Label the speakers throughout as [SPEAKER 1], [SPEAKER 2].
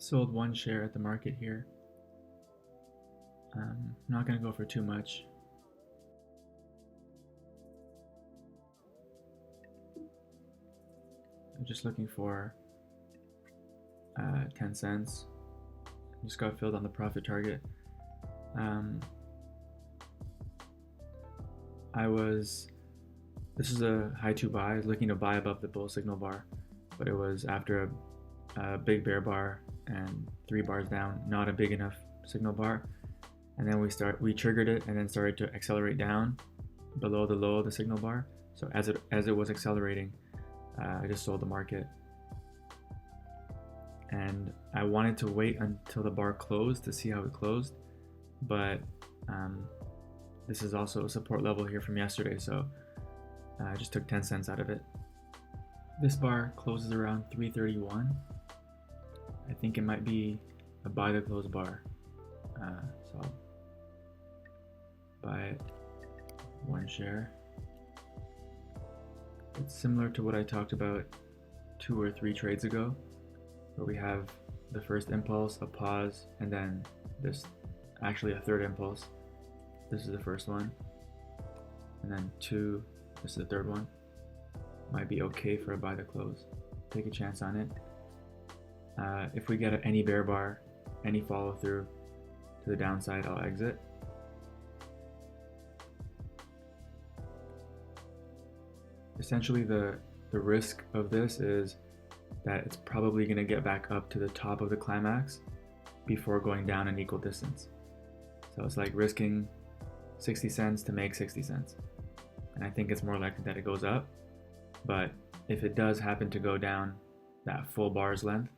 [SPEAKER 1] Sold one share at the market here. Not going to go for too much. I'm just looking for 10 cents. Just got filled on the profit target. This is a high to buy. I was looking to buy above the bull signal bar, but it was after a big bear bar and 3 bars down, not a big enough signal bar. And then we triggered it and then started to accelerate down below the low of the signal bar. So as it was accelerating, I just sold the market. And I wanted to wait until the bar closed to see how it closed, but this is also a support level here from yesterday, so I just took 10 cents out of it. This bar closes around 331. I think it might be a buy the close bar, so I'll buy it, one share. It's similar to what I talked about 2 or 3 trades ago, where we have the first impulse, a pause, and then actually a third impulse. This is the first one, and then 2, this is the third one. Might be okay for a buy the close. Take a chance on it. If we get any bear bar, any follow through to the downside, I'll exit. Essentially, the risk of this is that it's probably going to get back up to the top of the climax before going down an equal distance. So it's like risking 60 cents to make 60 cents. And I think it's more likely that it goes up. But if it does happen to go down that full bar's length,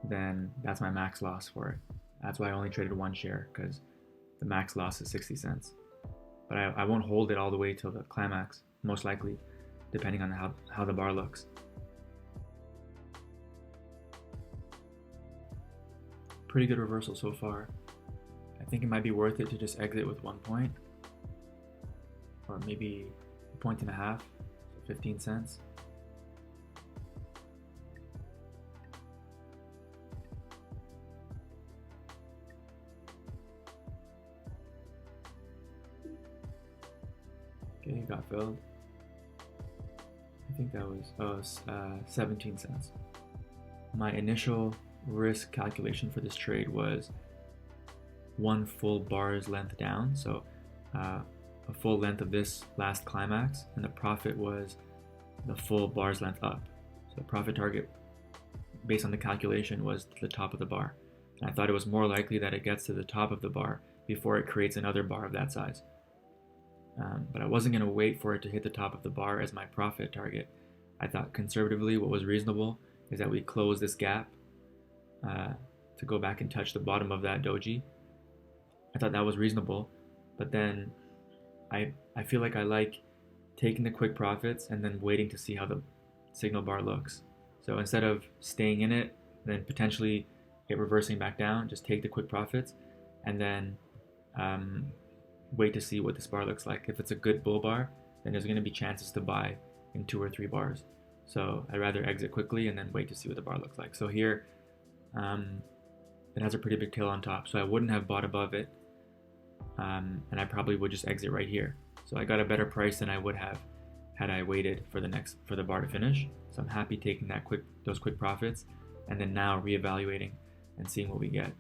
[SPEAKER 1] then that's my max loss for it. That's why I only traded one share, because the max loss is 60 cents. But I won't hold it all the way till the climax, most likely, depending on how the bar looks. Pretty good reversal so far. I think it might be worth it to just exit with 1 point, or maybe 1.5 points, so 15 cents. Okay, it got filled. I think that was 17 cents. My initial risk calculation for this trade was 1 full bar's length down, so a full length of this last climax, and the profit was the full bar's length up. So the profit target, based on the calculation, was to the top of the bar. And I thought it was more likely that it gets to the top of the bar before it creates another bar of that size. But I wasn't going to wait for it to hit the top of the bar as my profit target. I thought conservatively what was reasonable is that we close this gap to go back and touch the bottom of that doji. I thought that was reasonable, but then I feel like I like taking the quick profits and then waiting to see how the signal bar looks. So instead of staying in it, then potentially it reversing back down, just take the quick profits and then wait to see what this bar looks like. If it's a good bull bar, then there's going to be chances to buy in 2 or 3 bars. So I'd rather exit quickly and then wait to see what the bar looks like. So here, it has a pretty big tail on top, so I wouldn't have bought above it, and I probably would just exit right here. So I got a better price than I would have had I waited for the bar to finish. So I'm happy taking those quick profits, and then now reevaluating and seeing what we get.